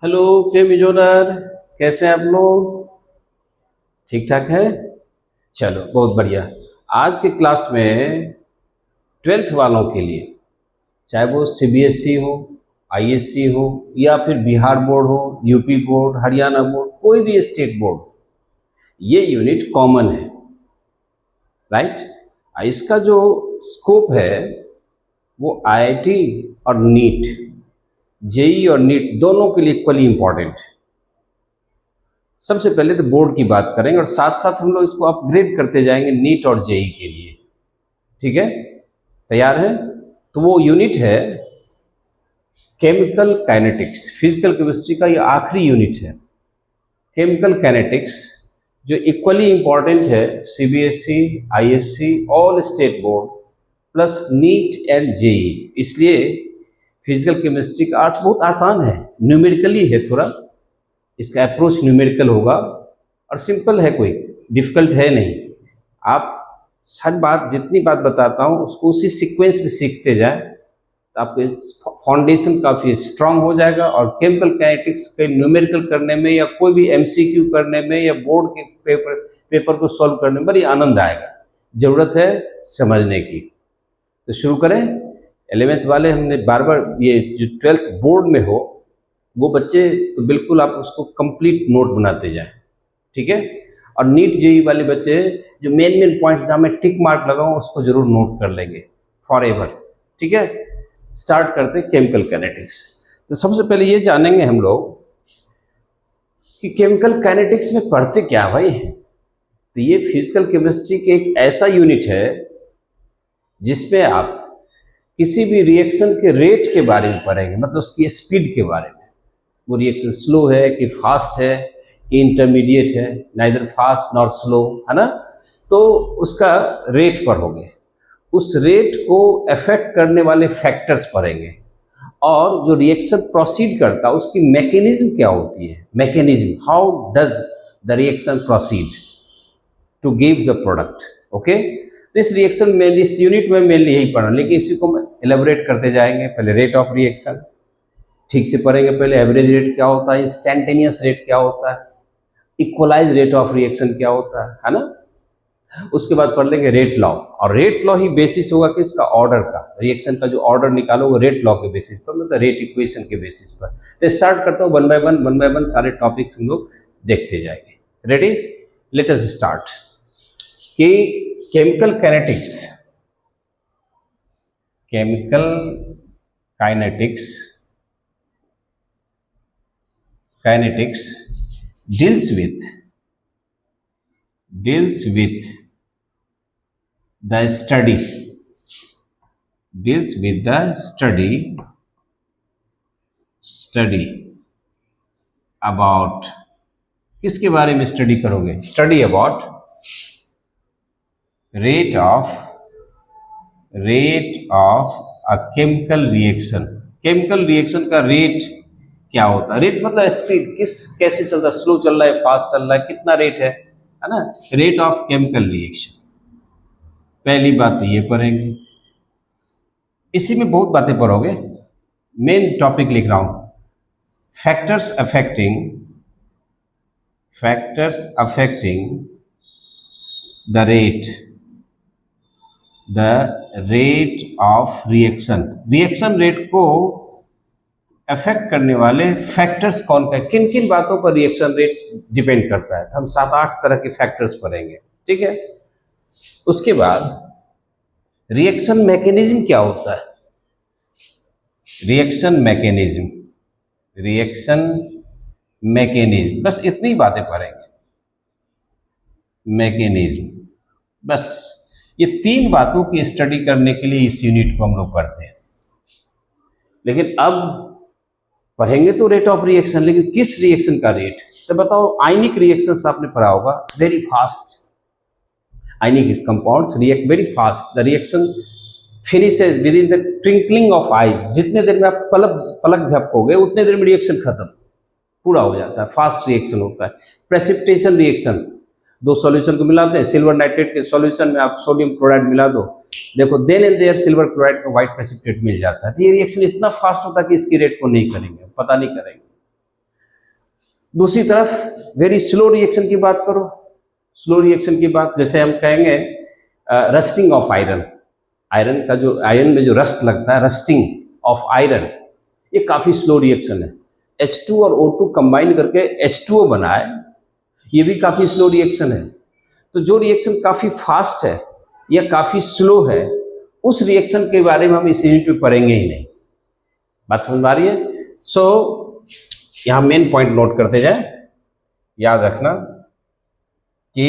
Hello के मिजोनर, कैसे हैं आप लोग? ठीक ठाक है। चलो बहुत बढ़िया। आज के क्लास में ट्वेल्थ वालों के लिए, चाहे वो सीबीएसई हो, आईएससी हो, या फिर बिहार बोर्ड हो, यूपी बोर्ड, हरियाणा बोर्ड, कोई भी स्टेट बोर्ड, ये यूनिट कॉमन है, राइट। इसका जो स्कोप है वो आईआईटी और नीट, जेई और नीट दोनों के लिए इक्वली इंपॉर्टेंट। सबसे पहले तो बोर्ड की बात करेंगे और साथ साथ हम लोग इसको अपग्रेड करते जाएंगे नीट और जेई के लिए। ठीक है, तैयार है? तो वो यूनिट है केमिकल काइनेटिक्स। फिजिकल केमिस्ट्री का ये आखिरी यूनिट है, केमिकल काइनेटिक्स, जो इक्वली इंपॉर्टेंट है CBSE, ISC, all state board plus NEET and JEE. इसलिए फिजिकल केमिस्ट्री का आज बहुत आसान है, न्यूमेरिकली है, थोड़ा इसका अप्रोच न्यूमेरिकल होगा और सिंपल है, कोई डिफिकल्ट है नहीं। आप हर बात, जितनी बात बताता हूँ उसको उसी सीक्वेंस में सीखते जाए तो आपके फाउंडेशन काफ़ी स्ट्रांग हो जाएगा और केमिकल काइनेटिक्स के न्यूमेरिकल करने में या कोई भी एमसीक्यू करने में या बोर्ड के पेपर को सॉल्व करने में बड़ी आनंद आएगा। ज़रूरत है समझने की। तो शुरू करें। 11th वाले हमने बार बार, ये जो 12th बोर्ड में हो वो बच्चे तो बिल्कुल आप उसको कंप्लीट नोट बनाते जाएं, ठीक है। और नीट जेई वाले बच्चे जो मेन पॉइंट्स जहाँ मैं टिक मार्क लगाऊं उसको जरूर नोट कर लेंगे फॉर एवर, ठीक है। स्टार्ट करते केमिकल काइनेटिक्स। तो सबसे पहले ये जानेंगे हम लोग कि केमिकल काइनेटिक्स में पढ़ते क्या भाई। तो ये फिजिकल केमिस्ट्री के एक ऐसा यूनिट है जिसमें आप किसी भी रिएक्शन के रेट के बारे में पढ़ेंगे, मतलब उसकी स्पीड के बारे में। वो रिएक्शन स्लो है कि फास्ट है कि इंटरमीडिएट है, नाइदर फास्ट नॉर स्लो, है ना। तो उसका रेट पढ़ोगे, उस रेट को अफेक्ट करने वाले फैक्टर्स पढ़ेंगे और जो रिएक्शन प्रोसीड करता है उसकी मैकेनिज्म क्या होती है, mechanism, how does the reaction proceed to give the product. Okay, तो इस रिएक्शन में, इस यूनिट में मेनली यही पढ़ना, लेकिन इसी को एलेबोरेट करते जाएंगे। पहले रेट ऑफ रिएक्शन ठीक से पढ़ेंगे, पहले एवरेज रेट क्या होता है, इंस्टेंटेनियस रेट क्या होता है, इक्वलाइज रेट ऑफ रिएक्शन क्या होता है ना। उसके बाद पढ़ लेंगे रेट लॉ, और रेट लॉ ही बेसिस होगा किसका, ऑर्डर का। रिएक्शन का जो ऑर्डर निकालोगे रेट लॉ के बेसिस पर, मतलब रेट इक्वेशन के बेसिस पर। तो स्टार्ट करता हूँ वन बाय वन सारे टॉपिक्स हम लोग देखते जाएंगे। Ready, let us start. कि chemical kinetics, chemical kinetics deals with the study, about, किसके बारे में स्टडी करोगे, study about rate of a chemical reaction. Chemical reaction का रेट क्या होता है, रेट मतलब स्पीड, कैसे चल रहा है, स्लो चल रहा है, फास्ट चल रहा है, कितना रेट है ना। रेट ऑफ केमिकल रिएक्शन, पहली बात तो ये पढ़ेंगे। इसी में बहुत बातें पढ़ोगे, मेन टॉपिक लिख रहा हूं, factors affecting the rate of reaction rate को अफेक्ट करने वाले फैक्टर्स कौन का, किन किन बातों पर रिएक्शन रेट डिपेंड करता है। तो हम 7-8 तरह के फैक्टर्स पढ़ेंगे, ठीक है। उसके बाद रिएक्शन मैकेनिज्म क्या होता है, रिएक्शन मैकेनिज्म, बस इतनी बातें पढ़ेंगे। मैकेनिज्म, बस ये 3 बातों की स्टडी करने के लिए इस यूनिट को हम लोग पढ़ते हैं। लेकिन अब पढ़ेंगे तो रेट ऑफ रिएक्शन, लेकिन किस रिएक्शन का रेट, तो बताओ। आयनिक रिएक्शंस आपने पढ़ा होगा, very fast, ionic compounds react very fast, the reaction finishes with in the twinkling of eyes. जितने देर में आप पलक झपकोगे उतने देर में रिएक्शन खत्म, पूरा हो जाता है, फास्ट रिएक्शन होता है। प्रेसिपिटेशन रिएक्शन, 2 सॉल्यूशन को मिलाते हैं, सिल्वर नाइट्रेट के सॉल्यूशन में आप सोडियम क्लोराइड मिला दो, देखो then and there silver chloride का व्हाइट प्रेसिपिटेट मिल जाता है। तो ये रिएक्शन इतना फास्ट होता है कि इसकी रेट को नहीं करेंगे, पता नहीं करेंगे। दूसरी तरफ वेरी स्लो रिएक्शन की बात करो, स्लो रिएक्शन की बात जैसे हम कहेंगे रस्टिंग ऑफ आयरन, आयरन का जो आयरन में जो रस्ट लगता है, रस्टिंग ऑफ आयरन, ये काफ़ी स्लो रिएक्शन है। H2 और O2 कंबाइन करके H2O बना है, ये भी काफ़ी स्लो रिएक्शन है। तो जो रिएक्शन काफ़ी फास्ट है या काफ़ी स्लो है, उस रिएक्शन के बारे में हम इस यूनिट में पढ़ेंगे ही नहीं। बात समझ में आ रही है? सो यहाँ मेन पॉइंट नोट करते जाए, याद रखना कि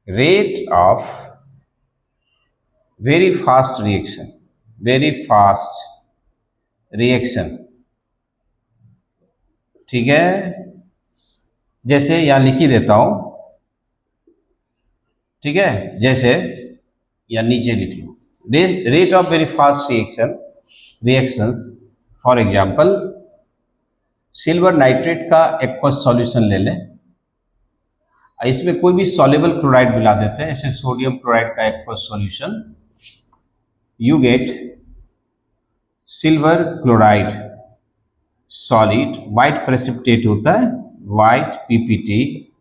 rate of very fast reaction, very fast reaction, ठीक है, जैसे यहां लिख ही देता हूं, ठीक है, जैसे या नीचे लिख लो, rate of very fast reactions, for example silver nitrate का एक्वस सॉल्यूशन ले लें, इसमें कोई भी सॉल्युबल क्लोराइड मिला देते हैं, जैसे सोडियम क्लोराइड का aqueous solution, you get silver chloride solid, white precipitate होता है, white PPT,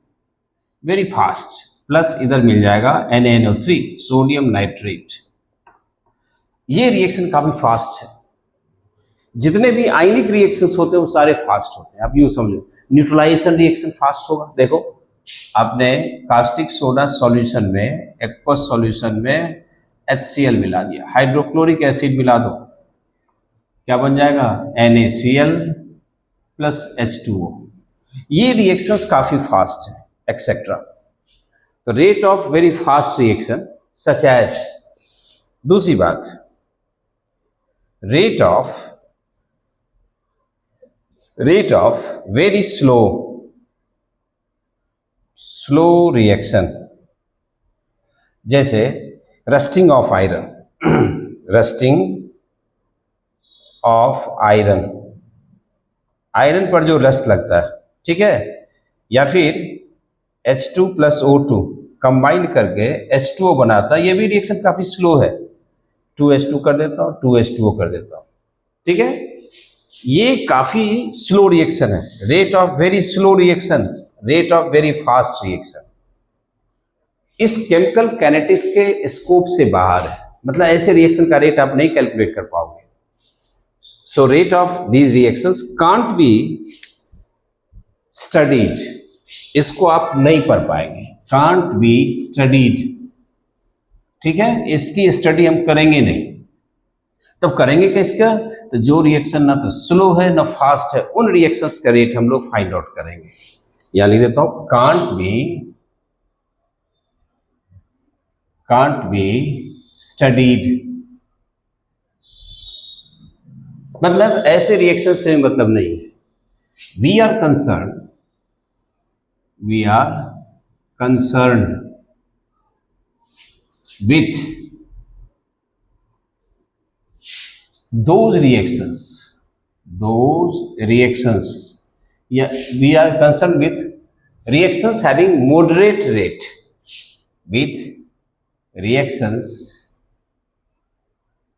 very fast, plus इधर मिल जाएगा NaNO3 सोडियम नाइट्रेट। ये रिएक्शन काफी फास्ट है। जितने भी आयनिक रिएक्शंस होते हैं वो सारे फास्ट होते हैं। आप यूं समझो, न्यूट्रलाइजेशन रिएक्शन फास्ट होगा। देखो आपने कास्टिक सोडा सॉल्यूशन में, एक्वस सॉल्यूशन में HCl मिला दिया, हाइड्रोक्लोरिक एसिड मिला दो, क्या बन जाएगा? NaCl plus H2O। ये रिएक्शंस काफी फास्ट है, एक्सेट्रा। तो rate of very fast reaction such as, दूसरी बात, rate of very slow reaction, जैसे rusting of iron, rusting of iron, iron पर जो रस्ट लगता है, ठीक है, या फिर H2 प्लस O2 कंबाइन करके H2O बनाता है, ये भी रिएक्शन काफी स्लो है। 2H2 कर देता हूँ, 2H2O कर देता हूँ, ठीक है, ये काफी स्लो रिएक्शन है। Rate of very slow reaction, rate of very fast reaction, इस केमिकल काइनेटिक्स के स्कोप से बाहर है। मतलब ऐसे रिएक्शन का रेट आप नहीं कैलकुलेट कर पाओगे। So rate of these reactions can't be studied, इसको आप नहीं पढ़ पाएंगे, कांट बी स्टडीड, ठीक है, इसकी स्टडी हम करेंगे नहीं। तब करेंगे किसका? तो जो रिएक्शन ना तो स्लो है ना फास्ट है, उन रिएक्शंस का रेट हम लोग फाइंड आउट करेंगे। या लिख देता हूं, कांट बी स्टडीड, मतलब ऐसे रिएक्शन से मतलब नहीं है। We are concerned with those reactions, yeah, we are concerned with reactions having moderate rate, with reactions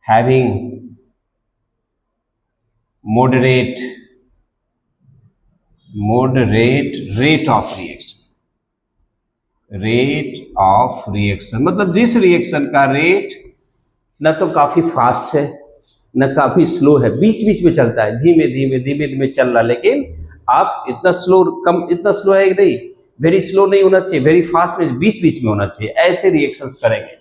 having moderate rate of reaction, मतलब जिस रिएक्शन का रेट न तो काफी फास्ट है न काफी स्लो है, बीच बीच में चलता है, धीमे धीमे चल रहा, लेकिन आप इतना स्लो है कि नहीं, वेरी स्लो नहीं होना चाहिए, वेरी फास्ट नहीं, बीच बीच में होना चाहिए, ऐसे रिएक्शंस करेंगे।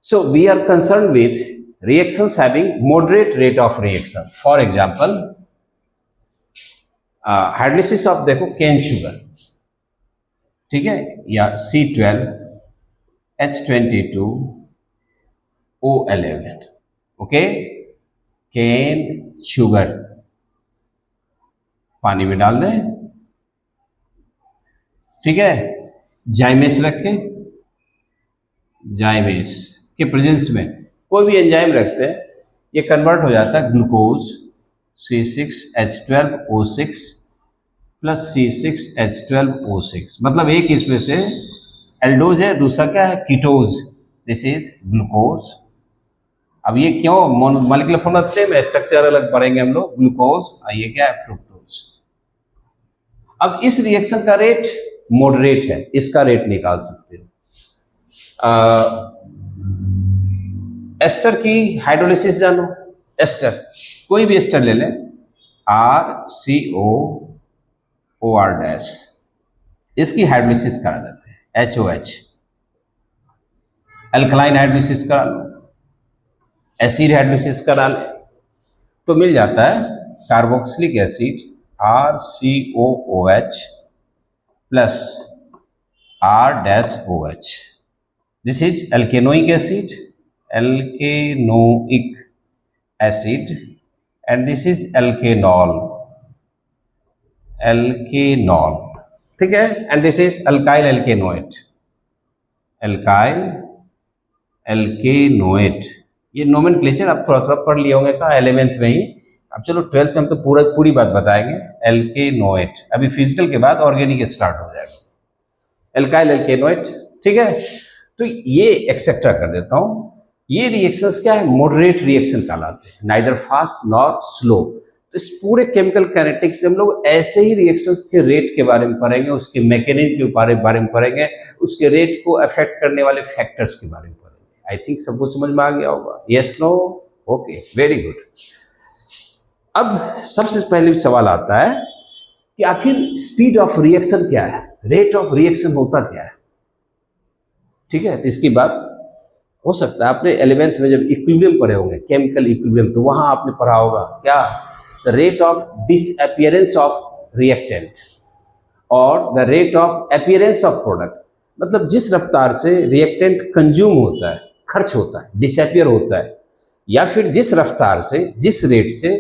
So we are concern with reactions having moderate rate of reaction. For example hydrolysis of, देखो केन शुगर, ठीक है, या C12H22O11, ओके, केन शुगर पानी में डाल दें, ठीक है, जाइमेस रखें, जाइमेस के प्रेजेंस में कोई भी एंजाइम रखते हैं, ये कन्वर्ट हो जाता है ग्लूकोज C6H12O6 प्लस C6H12O6, मतलब एक इसमें से एल्डोज है, दूसरा क्या है, कीटोज, दिस इज ग्लूकोज, अब ये क्यों, मॉलिक्यूलर फॉर्मूला सेम है, स्ट्रक्चर अलग पढ़ेंगे हम लोग। ग्लूकोज, ये क्या है, फ्रुक्टोज। अब इस रिएक्शन का रेट मॉडरेट है, इसका रेट निकाल सकते हो। एस्टर की हाइड्रोलिसिस जानो, एस्टर, कोई भी एस्टर ले लें, RCOOR-, इसकी हाइड्रोलिसिस करा देते हैं, HOH। अल्कलाइन हाइड्रोलिसिस करा लो, एसिड हाइड्रोलिसिस करा ले, तो मिल जाता है carboxylic acid RCOOH plus R-OH। This is alkanoic acid, and this is alkanol, ठीक है, and this is alkyl alkanoate। ये नोमेनक्लेचर आप थोड़ा थोड़ा पढ़ लिए होंगे का 11th में ही। अब चलो 12th में हम तो पूरी बात बताएंगे। एल्केनोएट, अभी फिजिकल के बाद ऑर्गेनिक स्टार्ट हो जाएगा, एल्काइल एल्केनोएट, ठीक है। तो ये एक्सेट्रा कर देता हूं। ये रिएक्शंस क्या है, मॉडरेट रिएक्शन कहलाते हैं, नाइदर फास्ट नॉर स्लो। तो इस पूरे केमिकल काइनेटिक्स में हम लोग ऐसे ही रिएक्शंस के रेट के बारे में पढ़ेंगे, उसके मैकेनिज्म के बारे में पढ़ेंगे, उसके रेट को अफेक्ट करने वाले फैक्टर्स के बारे में पढ़ेंगे। आई थिंक सबको समझ में आ गया होगा, yes no, okay, very good. अब सबसे पहले सवाल आता है कि आखिर स्पीड ऑफ रिएक्शन क्या है, रेट ऑफ रिएक्शन होता क्या है, ठीक है। तो इसकी बात हो सकता है आपने 11th में जब इक्विलिब्रियम पढ़े होंगे, केमिकल इक्विलिब्रियम, तो वहां आपने पढ़ा होगा क्या, the rate of disappearance of reactant और the rate of appearance of product. मतलब जिस रफ्तार से रिएक्टेंट कंज्यूम होता है, खर्च होता है, डिसअपियर होता है, या फिर जिस रफ्तार से, जिस रेट से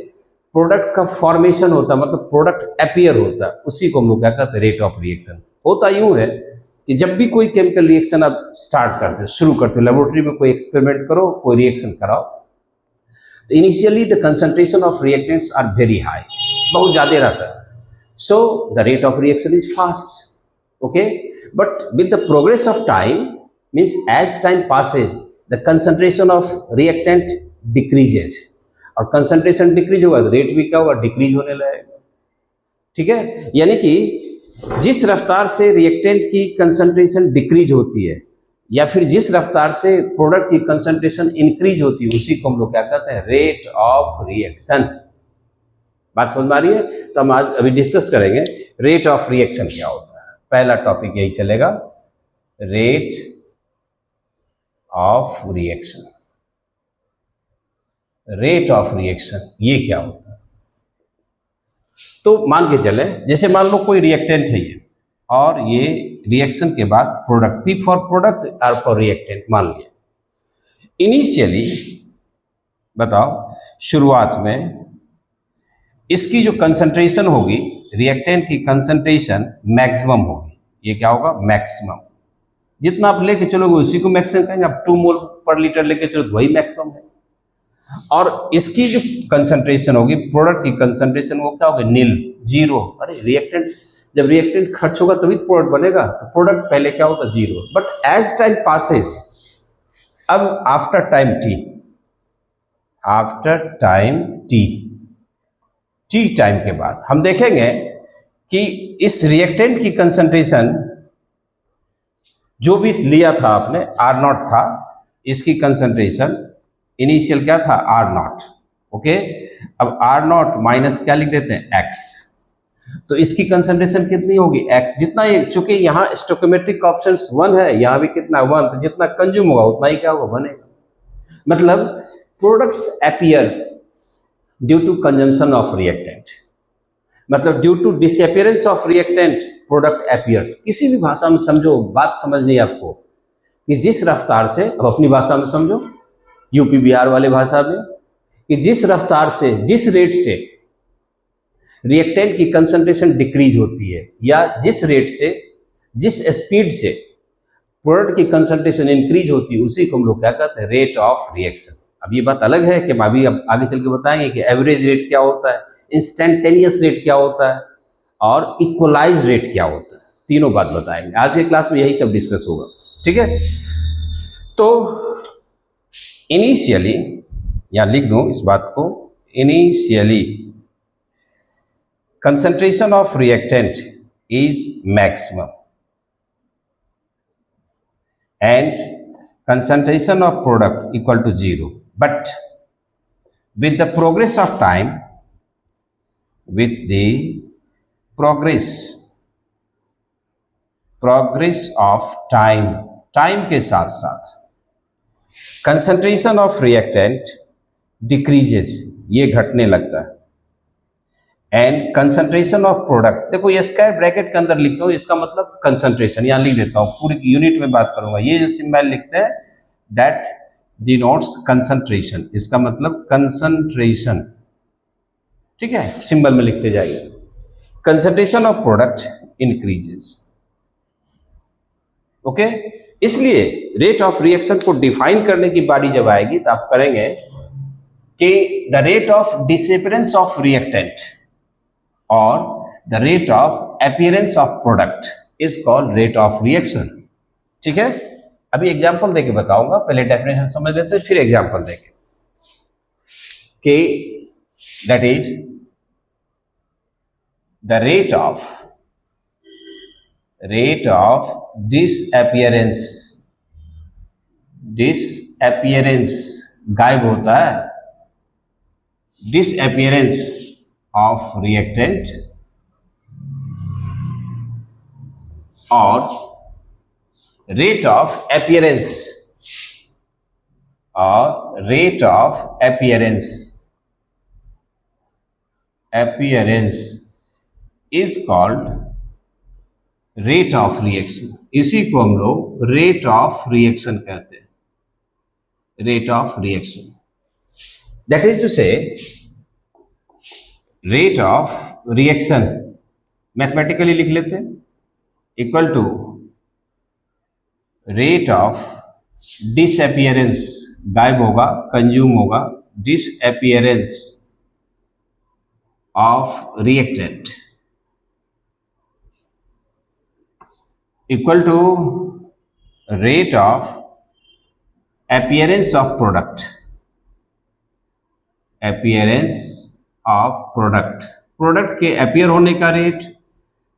प्रोडक्ट का फॉर्मेशन होता है, मतलब प्रोडक्ट अपीयर होता है, उसी को हम लोग क्या कहते हैं, रेट ऑफ रिएक्शन। होता यूं है कि जब भी कोई केमिकल रिएक्शन आप स्टार्ट करते हो, शुरू करते हो, लेबोरेटरी में कोई एक्सपेरिमेंट करो, कोई रिएक्शन कराओ, तो initially the concentration of reactants are very high, बहुत ज्यादा रहता है, so the rate of reaction is fast, okay. But with the progress of time, means as time passes, the concentration of reactant decreases, और concentration decrease होगा तो rate भी क्या होगा, डिक्रीज होने लगेगा, ठीक है। यानी कि जिस रफ्तार से रिएक्टेंट की कंसंट्रेशन डिक्रीज होती है, या फिर जिस रफ्तार से प्रोडक्ट की कंसंट्रेशन इंक्रीज होती है, उसी को हम लोग क्या कहते हैं, रेट ऑफ रिएक्शन। बात समझ में आ रही है। तो हम आज अभी डिस्कस करेंगे रेट ऑफ रिएक्शन क्या होता है। पहला टॉपिक यही चलेगा, rate of reaction. Rate of reaction ये क्या होता है। तो मान के चले, जैसे मान लो कोई रिएक्टेंट है ये, और ये रिएक्शन के बाद product, P for product, R for reactant मान लिया। इनिशियली बताओ, शुरुआत में इसकी जो कंसंट्रेशन होगी, रिएक्टेंट की कंसंट्रेशन मैक्सिमम होगी। ये क्या होगा, मैक्सिमम। जितना आप लेके चलोगे उसी को मैक्सिमम कहेंगे। आप 2 मोल पर लीटर लेके चलो तो वही मैक्सिमम है। और इसकी जो कंसंट्रेशन होगी, प्रोडक्ट की कंसंट्रेशन, वो क्या होगी, नील, जीरो। अरे रिएक्टेंट, जब रिएक्टेंट खर्च होगा तभी प्रोडक्ट बनेगा, तो प्रोडक्ट पहले क्या होता, zero. But as time passes, अब आफ्टर टाइम टी टाइम के बाद हम देखेंगे कि इस रिएक्टेंट की कंसंट्रेशन जो भी लिया था आपने, R0 था, इसकी कंसंट्रेशन इनिशियल क्या था, R0, ओके। अब R0 माइनस क्या लिख देते हैं, X, तो इसकी कंसंट्रेशन कितनी होगी, X। जितना ये, चूंकि यहाँ स्टोइकोमेट्रिक ऑप्शन 1 है, यहाँ भी कितना 1, तो जितना कंज्यूम होगा उतना ही क्या होगा, बनेगा। मतलब products appear due to consumption of reactant, मतलब due to disappearance of reactant product appears. किसी भी भाषा में समझो, बात समझनी है आपको, कि जिस रफ्तार से, अब अपनी भाषा में समझो, यूपी बिहार वाले भाषा में, कि जिस रफ्तार से, जिस रेट से रिएक्टेंट की कंसंट्रेशन डिक्रीज होती है, या जिस रेट से, जिस स्पीड से प्रोडक्ट की कंसंट्रेशन इंक्रीज होती है, उसी को हम लोग क्या कहते हैं, रेट ऑफ रिएक्शन। अब ये बात अलग है कि हम अभी अब आगे चल के बताएंगे कि एवरेज रेट क्या होता है, इंस्टेंटेनियस रेट क्या होता है, और इक्वलाइज रेट क्या होता है। तीनों बात बताएंगे आज के क्लास में, यही सब डिस्कस होगा, ठीक है। तो इनिशियली यहाँ लिख दूं इस बात को, initially concentration of reactant is maximum and concentration of product equal to 0, but with the progress of time, with the progress of time के साथ साथ concentration of reactant decreases, ये घटने लगता है, एंड कंसंट्रेशन ऑफ प्रोडक्ट, देखो ये square bracket के अंदर लिखता हूँ, इसका मतलब कंसंट्रेशन, यहां लिख देता हूँ, पूरी यूनिट में बात करूंगा, ये जो सिंबल लिखते हैं दैट डिनोट्स कंसंट्रेशन, इसका मतलब कंसंट्रेशन, ठीक है, सिंबल में लिखते जाइए, concentration of product increases, okay. इसलिए रेट ऑफ रिएक्शन को डिफाइन करने की बारी जब आएगी तो आप करेंगे कि the rate of disappearance of reactant or the rate of appearance of product is called rate of reaction, ठीक है। अभी एग्जांपल देके बताऊंगा, पहले डेफिनेशन समझ लेते हैं फिर एग्जांपल देके, कि that is the rate of disappearance गायब होता है, disappearance of reactant or rate of appearance is called rate of reaction, इसी को हम लोग rate of reaction कहते हैं, rate of reaction, that is to say rate of reaction mathematically लिख लेते हैं, equal to rate of disappearance, गायब होगा, कंज्यूम होगा, disappearance of reactant equal to rate of appearance of product, appearance of product के appear होने का rate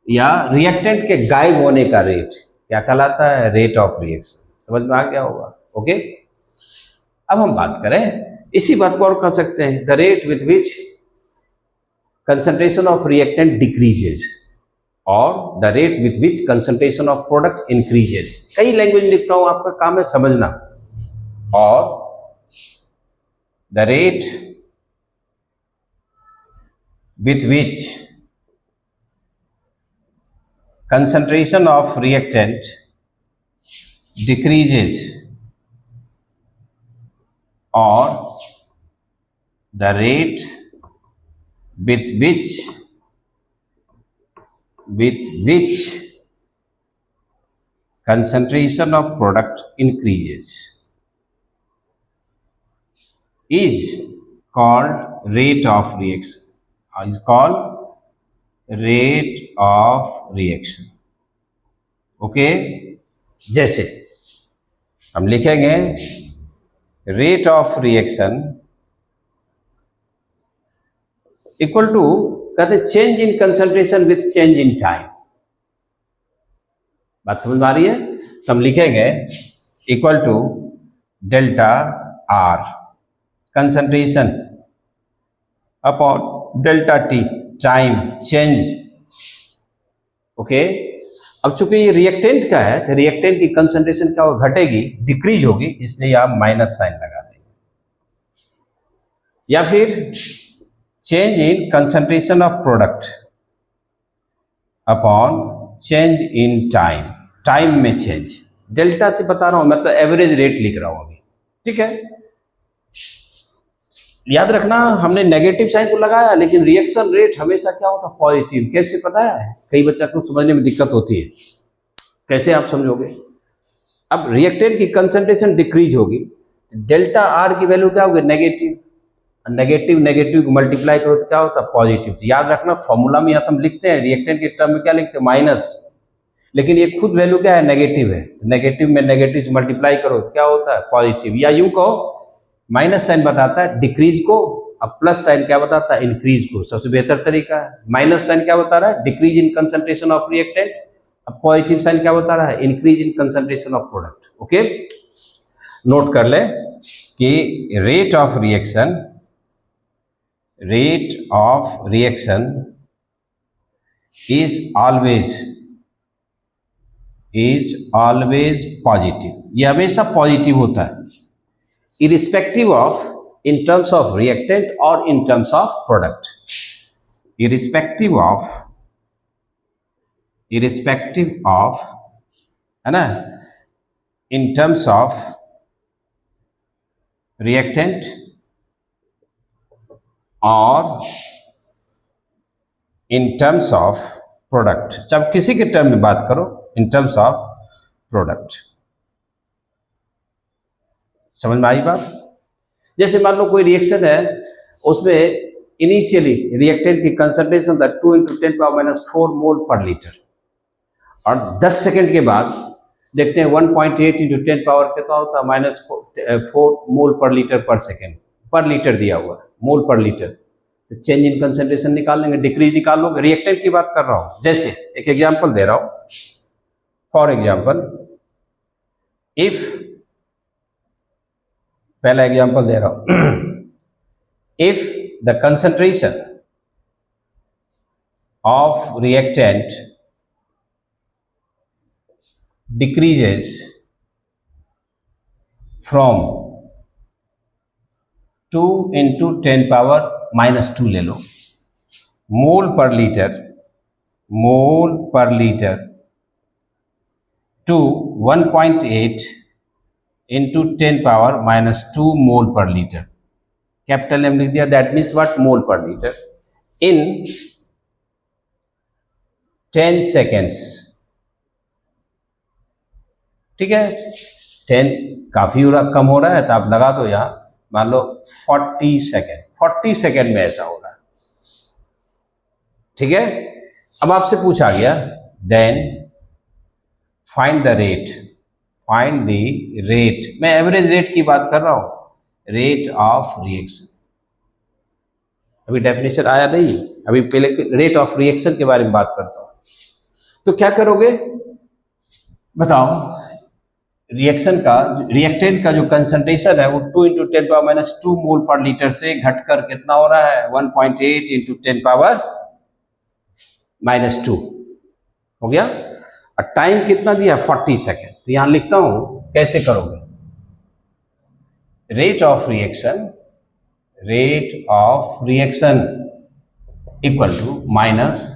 या रिएक्टेंट के गायब होने का रेट क्या कहलाता है, रेट ऑफ रिएक्शन। समझ में आ गया होगा, ओके। अब हम बात करें, इसी बात को और कह सकते हैं, the rate with which concentration of reactant decreases और the rate with which concentration of product increases. कई लैंग्वेज लिखता हूं, आपका काम है समझना। और the rate with which concentration of reactant decreases or the rate with which concentration of product increases is called rate of reaction, is called rate of reaction, okay. जैसे हम लिखेंगे rate of reaction equal to, कहते हैं change in concentration with change in time. बात समझ में आ रही है? तो हम लिखेंगे equal to delta R concentration upon delta T time change, okay. अब चूंकि ये रिएक्टेंट का है तो रिएक्टेंट की कंसंट्रेशन क्या होगा, घटेगी, डिक्रीज होगी, इसलिए आप माइनस साइन लगा देंगे। या फिर change in concentration of product upon change in time, time में चेंज, डेल्टा से बता रहा हूं, मैं तो एवरेज रेट लिख रहा हूं अभी, ठीक है। याद रखना, हमने नेगेटिव साइन तो लगाया, लेकिन रिएक्शन रेट हमेशा क्या होता है, पॉजिटिव। कैसे पता है? कई बच्चा को समझने में दिक्कत होती है, कैसे आप समझोगे? अब रिएक्टेंट की कंसंट्रेशन डिक्रीज होगी, डेल्टा आर की वैल्यू क्या होगी, नेगेटिव। नेगेटिव नेगेटिव को मल्टीप्लाई करो तो क्या होता है, पॉजिटिव। तो याद रखना, फॉर्मूला में यहाँ हम लिखते हैं रिएक्टेंट के टर्म में क्या लिखते हैं, माइनस, लेकिन ये खुद वैल्यू क्या है, नेगेटिव है। नेगेटिव में नेगेटिव से मल्टीप्लाई करो तो क्या होता है, पॉजिटिव। या यूं कहो माइनस साइन बताता है डिक्रीज को, अब प्लस साइन क्या बताता है, इंक्रीज को। सबसे बेहतर तरीका है। माइनस साइन क्या बता रहा है, decrease in concentration of reactant. अब पॉजिटिव साइन क्या बता रहा है, increase in concentration of product. Okay, note कर ले कि rate of reaction is always positive. ये हमेशा पॉजिटिव होता है, irrespective of in terms of reactant or in terms of product, irrespective of है ना, in terms of reactant or in terms of product। जब किसी के टर्म में बात करो, in terms of product। समझ में आई बात? जैसे मान लो कोई रिएक्शन है, उसमें इनिशियली रिएक्टेंट की कंसंट्रेशन था 2 × 10⁻⁴ मोल पर लीटर, और 10 सेकंड के बाद देखते हैं 1.8 × 10 पावर कितना होता है, -4 मोल पर लीटर पर सेकेंड। पर लीटर दिया हुआ है, मोल पर लीटर, तो चेंज इन कंसंट्रेशन निकाल लेंगे, डिक्रीज निकाल लोगे। रिएक्टेंट की बात कर रहा हूँ। जैसे एक एग्जाम्पल दे रहा हूँ, फॉर एग्जाम्पल पहला एग्जाम्पल दे रहा हूं। If the concentration of reactant decreases from 2 × 10⁻⁻2 ले लो, मोल पर लीटर टू 1.8 into 10⁻⁻2 मोल पर लीटर, कैपिटल एम लिख दिया। दैट मीन्स व्हाट, मोल पर लीटर इन 10 सेकेंड्स। ठीक है, 10 काफी कम हो रहा है तो आप लगा दो यहां, मान लो 40 सेकेंड में ऐसा हो रहा है। ठीक है, अब आपसे पूछा गया देन फाइंड द रेट, मैं एवरेज रेट की बात कर रहा हूं, रेट ऑफ रिएक्शन। अभी डेफिनेशन आया नहीं, अभी पहले रेट ऑफ रिएक्शन के बारे में बात करता हूं। तो क्या करोगे बताओ, रिएक्टेंट का जो कंसंट्रेशन है वो 2 × 10⁻⁻2 मोल पर लीटर से घटकर कितना हो रहा है, 1.8 × 10⁻⁻2 हो गया। और टाइम कितना दिया, 40 सेकेंड। तो यहां लिखता हूं, कैसे करोगे, rate of reaction equal to minus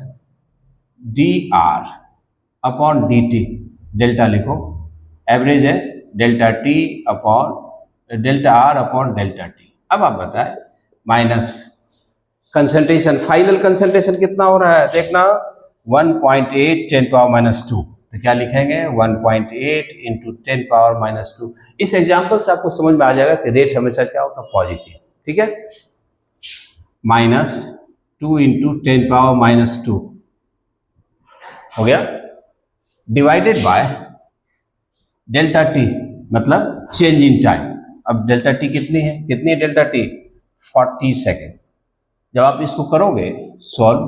dR/dt, delta लिखो, एवरेज है ΔR/ΔT। अब आप बताएं, माइनस कंसंट्रेशन, फाइनल कंसंट्रेशन कितना हो रहा है, देखना 1.8 10⁻⁻2, तो क्या लिखेंगे 1.8 × 10⁻⁻2। इस एग्जाम्पल से आपको समझ में आ जाएगा कि रेट हमेशा क्या होता है, पॉजिटिव। ठीक है, -2 × 10⁻⁻2 हो गया, डिवाइडेड बाय ΔT, मतलब चेंज इन टाइम। अब ΔT कितनी है ΔT, 40 सेकेंड। जब आप इसको करोगे सॉल्व,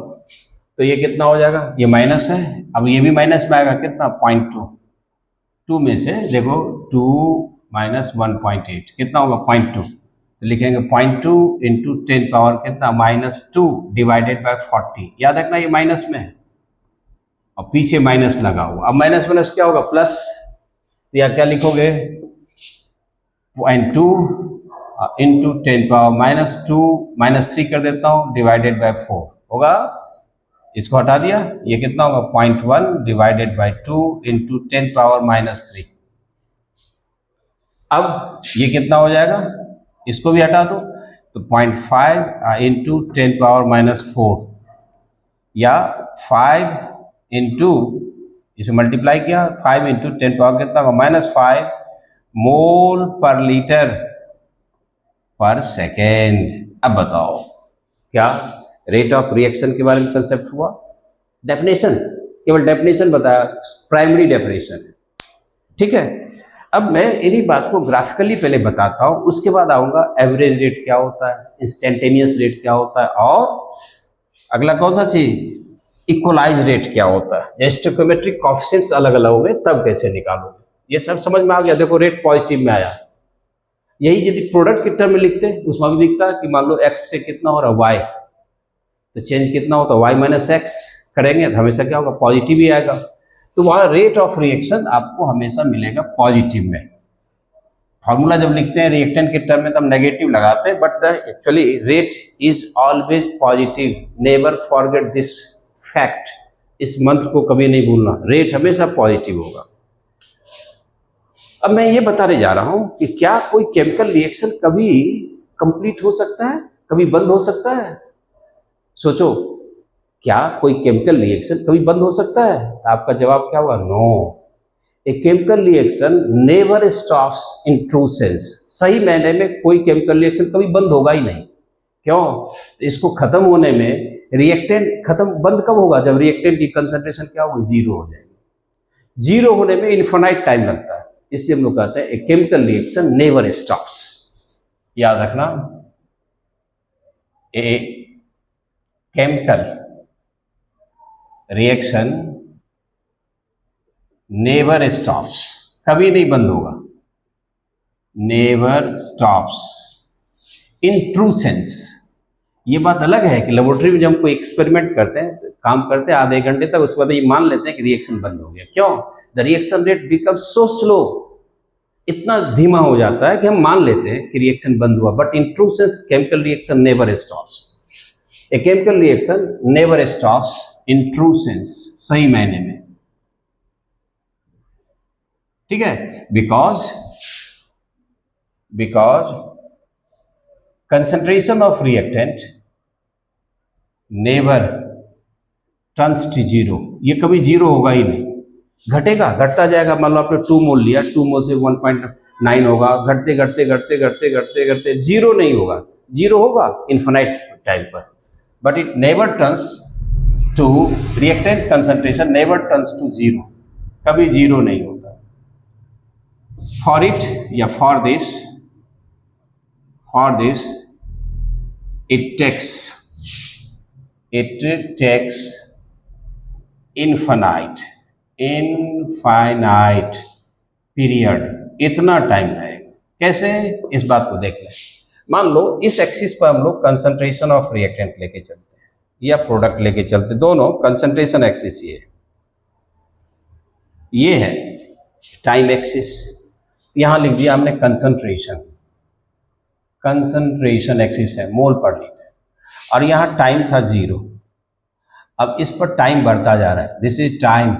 तो ये कितना हो जाएगा, ये माइनस है, अब ये भी माइनस में आएगा, कितना 0.2 में से देखो 2 - 1.8 कितना होगा 0.2, तो लिखेंगे 0.2 × 10 पावर कितना -2 डिवाइडेड बाय 40। याद रखना ये माइनस में है और पीछे माइनस लगा हुआ। अब माइनस माइनस क्या होगा, प्लस, तो या क्या लिखोगे 0.2 × 10⁻⁻2 -3 कर देता हूं, डिवाइडेड बाय 4 होगा। इसको हटा दिया, ये कितना होगा 0.1 डिवाइडेड बाय 2 × 10⁻⁻3। अब ये कितना हो जाएगा, इसको भी हटा दो, तो 0.5 × 10⁻⁻4 या 5 × इसे मल्टीप्लाई किया, 5 × 10 पावर कितना होगा -5 मोल पर लीटर पर सेकेंड। अब बताओ क्या रेट ऑफ रिएक्शन के बारे में कंसेप्ट हुआ। डेफिनेशन, केवल डेफिनेशन बताया, प्राइमरी डेफिनेशन है। ठीक है, अब मैं इन्हीं बात को ग्राफिकली पहले बताता हूं, उसके बाद आऊंगा एवरेज रेट क्या होता है, इंस्टेंटेनियस रेट क्या होता है, और अगला कौन सा चीज इक्वलाइज रेट क्या होता है। जब स्टोइकोमेट्रिक कोएफिशिएंट्स अलग अलग होंगे तब कैसे निकालोगे, ये सब समझ में आ गया। देखो रेट पॉजिटिव में आया, यही यदि प्रोडक्ट के टर्म में लिखते हैं उसमें भी लिखता है कि मान लो एक्स से कितना हो रहा है वाई, तो चेंज कितना होता है वाई माइनस एक्स करेंगे तो हमेशा क्या होगा पॉजिटिव ही आएगा। तो वहाँ रेट ऑफ रिएक्शन आपको हमेशा मिलेगा पॉजिटिव में। फॉर्मूला जब लिखते हैं रिएक्टेंट के टर्म में तब नेगेटिव लगाते हैं, but the actually rate is always positive, never forget this fact. इस मंत्र को कभी नहीं भूलना, रेट हमेशा पॉजिटिव होगा। अब मैं ये बताने जा रहा हूं कि क्या कोई केमिकल रिएक्शन कभी कंप्लीट हो सकता है, कभी बंद हो सकता है। सोचो, क्या कोई केमिकल रिएक्शन कभी बंद हो सकता है? तो आपका जवाब क्या होगा? No, a chemical reaction never stops in true sense. सही मायने में कोई केमिकल रिएक्शन कभी बंद होगा ही नहीं। क्यों? तो इसको खत्म होने में रिएक्टेंट खत्म बंद कब होगा? जब रिएक्टेंट की कंसंट्रेशन क्या होगी? जीरो हो जाएगी। जीरो होने में इन्फिनाइट टाइम लगता है, इसलिए हम लोग कहते हैं ए केमिकल रिएक्शन नेवर स्टॉप्स। याद रखना, ए केमिकल रिएक्शन नेवर स्टॉप्स, कभी नहीं बंद होगा, never stops in true sense. ये बात अलग है कि लेबोरेटरी में जब हम कोई एक्सपेरिमेंट करते हैं, काम करते हैं आधे घंटे तक, उसके बाद ये मान लेते हैं कि रिएक्शन बंद हो गया। क्यों? The reaction rate become so slow, इतना धीमा हो जाता है कि हम मान लेते हैं कि रिएक्शन बंद हुआ। But in true sense chemical reaction never stops. A chemical reaction never stops in true sense, सही मायने में। ठीक है, because concentration of reactant never turns to zero. ये कभी जीरो होगा ही नहीं, घटेगा, घटता जाएगा। मान लो आपने 2 मोल लिया, 2 मोल से 1.9 होगा, घटते घटते घटते घटते घटते घटते जीरो नहीं होगा। जीरो होगा इन्फिनाइट टाइम पर, but it never turns to, reactant concentration never turns to zero, कभी जीरो नहीं होता। फॉर इट या for this it takes infinite period, इतना टाइम लगेगा। कैसे? इस बात को देख लें। मान लो इस एक्सिस पर हम लोग कंसंट्रेशन ऑफ रिएक्टेंट लेके चलते हैं या प्रोडक्ट लेके चलते, दोनों कंसंट्रेशन एक्सिस ये है टाइम एक्सिस। यहां लिख दिया हमने कंसंट्रेशन एक्सिस है, मोल पर लीटर, और यहां टाइम था 0। अब इस पर टाइम बढ़ता जा रहा है, दिस इज टाइम।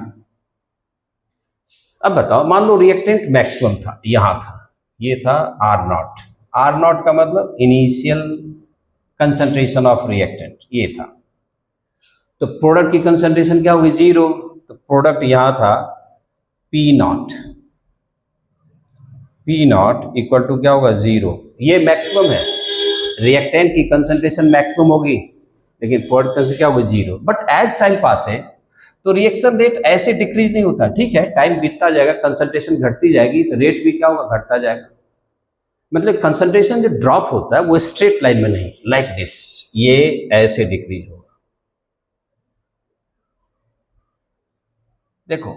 अब बताओ, मान लो रिएक्टेंट मैक्सिमम था, यहां था, ये था R नॉट का मतलब इनिशियल कंसंट्रेशन ऑफ रिएक्टेंट, ये था। तो प्रोडक्ट की कंसंट्रेशन क्या होगी? 0। तो प्रोडक्ट यहां था P नॉट इक्वल टू क्या होगा? 0। ये मैक्सिमम है, रिएक्टेंट की कंसंट्रेशन मैक्सिमम होगी, लेकिन प्रोडक्ट कंसंट्रेशन क्या होगी? 0। बट एज टाइम पासेज तो रिएक्शन रेट ऐसे डिक्रीज नहीं होता। ठीक है, टाइम बीतता जाएगा, कंसंट्रेशन घटती जाएगी, तो रेट भी क्या होगा? घटता जाएगा। मतलब कंसंट्रेशन जो ड्रॉप होता है वो स्ट्रेट लाइन में नहीं, लाइक दिस, ये ऐसे डिक्रीज होगा। देखो,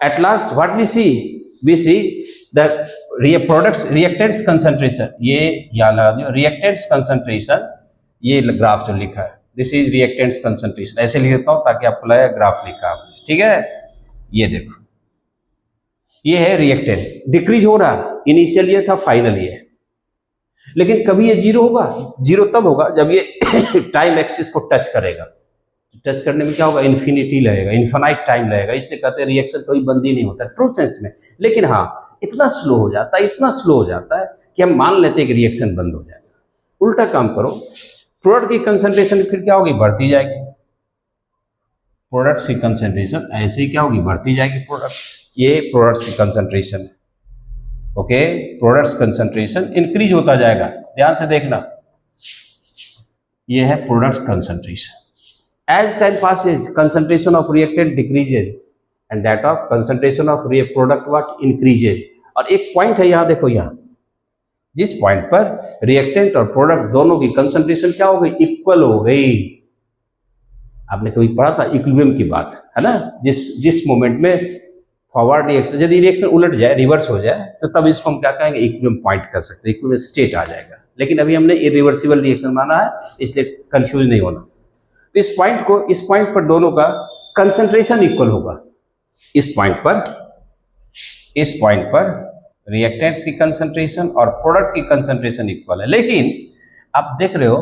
at last what we see the products reactants concentration, ये यहाँ लगा दिया रिएक्टेंट्स कंसंट्रेशन, ये ग्राफ जो लिखा है दिस इज रिएक्टेंट्स कंसंट्रेशन, ऐसे लिख देता हूं ताकि आपको लगे ग्राफ लिखा आपने। ठीक है, ये देखो, ये है रिएक्टेंट, डिक्रीज हो रहा, इनिशियल ये था, फाइनल ये है। लेकिन कभी ये 0 होगा? 0 तब होगा जब ये टाइम एक्सिस को टच करेगा। टच करने में क्या होगा? इन्फिनिटी लगेगा, इन्फिनाइट टाइम लगेगा। इसलिए कहते हैं रिएक्शन कभी बंद ही नहीं होता ट्रू सेंस में। लेकिन हाँ, इतना स्लो हो जाता है कि हम मान लेते हैं कि रिएक्शन बंद हो जाएगा। उल्टा काम करो, प्रोडक्ट की कंसंट्रेशन फिर क्या होगी? बढ़ती जाएगी। प्रोडक्ट्स की कंसंट्रेशन ऐसे ही क्या होगी? बढ़ती जाएगी। ये प्रोडक्ट्स की कंसंट्रेशन है, ओके। प्रोडक्ट्स कंसंट्रेशन इंक्रीज होता जाएगा, ध्यान से देखना, ये है products concentration. As time passes concentration of reactant decreases, and that of concentration of product what increases. और एक पॉइंट है यहाँ, देखो यहाँ जिस पॉइंट पर रिएक्टेंट और प्रोडक्ट दोनों की कंसंट्रेशन क्या हो गई, इक्वल हो गई। आपने कभी पढ़ा था इक्विलिब्रियम की बात, है ना, जिस मोमेंट में फॉरवर्ड रिएक्शन, यदि रिएक्शन उलट जाए, रिवर्स हो जाए, तो तब इसको हम क्या कहेंगे, इक्विलिब्रियम पॉइंट कर सकते हैं, इक्विलिब्रियम स्टेट आ जाएगा। लेकिन अभी हमने इरिवर्सिबल रिएक्शन माना है, इसलिए कंफ्यूज नहीं होना। तो इस पॉइंट पर दोनों का कंसंट्रेशन इक्वल होगा। इस पॉइंट पर रिएक्टेंट्स की कंसंट्रेशन और प्रोडक्ट की कंसंट्रेशन इक्वल है। लेकिन आप देख रहे हो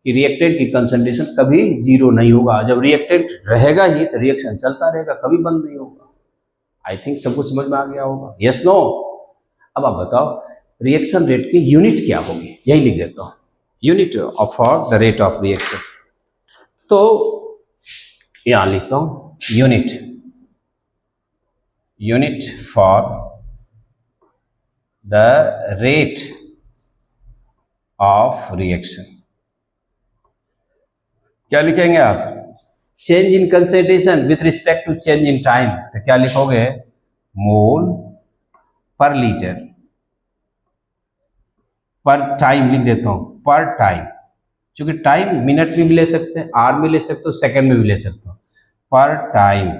कि रिएक्टेंट की कंसंट्रेशन कभी जीरो नहीं होगा। जब रिएक्टेंट रहेगा ही तो रिएक्शन चलता रहेगा, कभी बंद नहीं होगा। आई थिंक सबको समझ में आ गया होगा, यस नो। अब आप बताओ रिएक्शन रेट की यूनिट क्या होगी, यही लिख देता हूं, unit of for the rate of reaction. तो यहां लिखता हूं unit for the rate of reaction. क्या लिखेंगे आप, change in concentration with respect to change in time. तो क्या लिखोगे, मोल पर लीटर पर टाइम, लिख देता हूं पर टाइम, क्योंकि टाइम मिनट में भी ले सकते हैं, आवर में ले सकते हो, सेकंड में भी ले सकते हो, पर टाइम,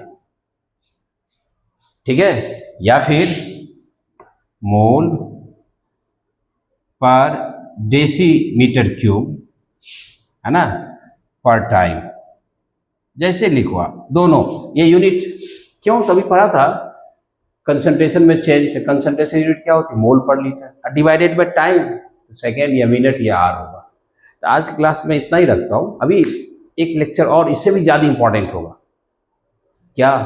ठीक है। या फिर मोल पर डेसीमीटर क्यूब, है ना, पर टाइम, जैसे लिखो आप दोनों। ये यूनिट क्यों, तभी पढ़ा था कंसंट्रेशन में चेंज, कंसंट्रेशन यूनिट क्या होती है, मोल पर litre, divided by time, second या मिनट या आवर होगा। तो आज की क्लास में इतना ही रखता हूँ। अभी एक लेक्चर और इससे भी ज़्यादा इंपॉर्टेंट होगा, क्या,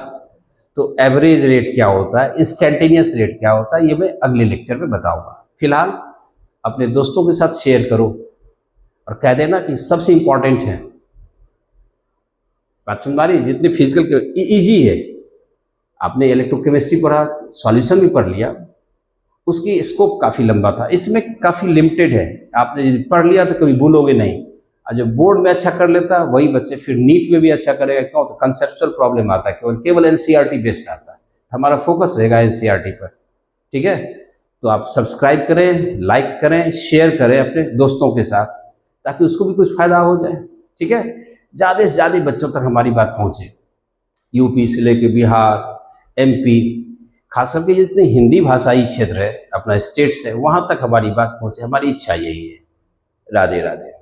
तो एवरेज रेट क्या होता है, इंस्टेंटेनियस रेट क्या होता है, ये मैं अगले लेक्चर में बताऊंगा। फिलहाल अपने दोस्तों के साथ शेयर करो और कह देना कि सबसे इंपॉर्टेंट है। बात समझ आ रही है, जितने फिजिकल इजी है, आपने इलेक्ट्रोकेमिस्ट्री पढ़ा, सॉल्यूशन भी पढ़ लिया, उसकी स्कोप काफ़ी लंबा था, इसमें काफ़ी लिमिटेड है। आपने यदि पढ़ लिया तो कभी भूलोगे नहीं, और जो बोर्ड में अच्छा कर लेता है वही बच्चे फिर नीट में भी अच्छा करेगा। क्यों, तो कंसेप्चुअल प्रॉब्लम आता है, केवल एनसीईआरटी बेस्ड आता है, हमारा फोकस रहेगा एनसीईआरटी पर, ठीक है। तो आप सब्सक्राइब करें, लाइक करें, शेयर करें अपने दोस्तों के साथ, ताकि उसको भी कुछ फायदा हो जाए, ठीक है। ज़्यादा से ज़्यादा बच्चों तक हमारी बात पहुँचे, यूपी से लेके बिहार, एमपी, खास करके जितने हिंदी भाषाई क्षेत्र है, अपना स्टेट्स है, वहाँ तक हमारी बात पहुँचे, हमारी इच्छा यही है। राधे राधे।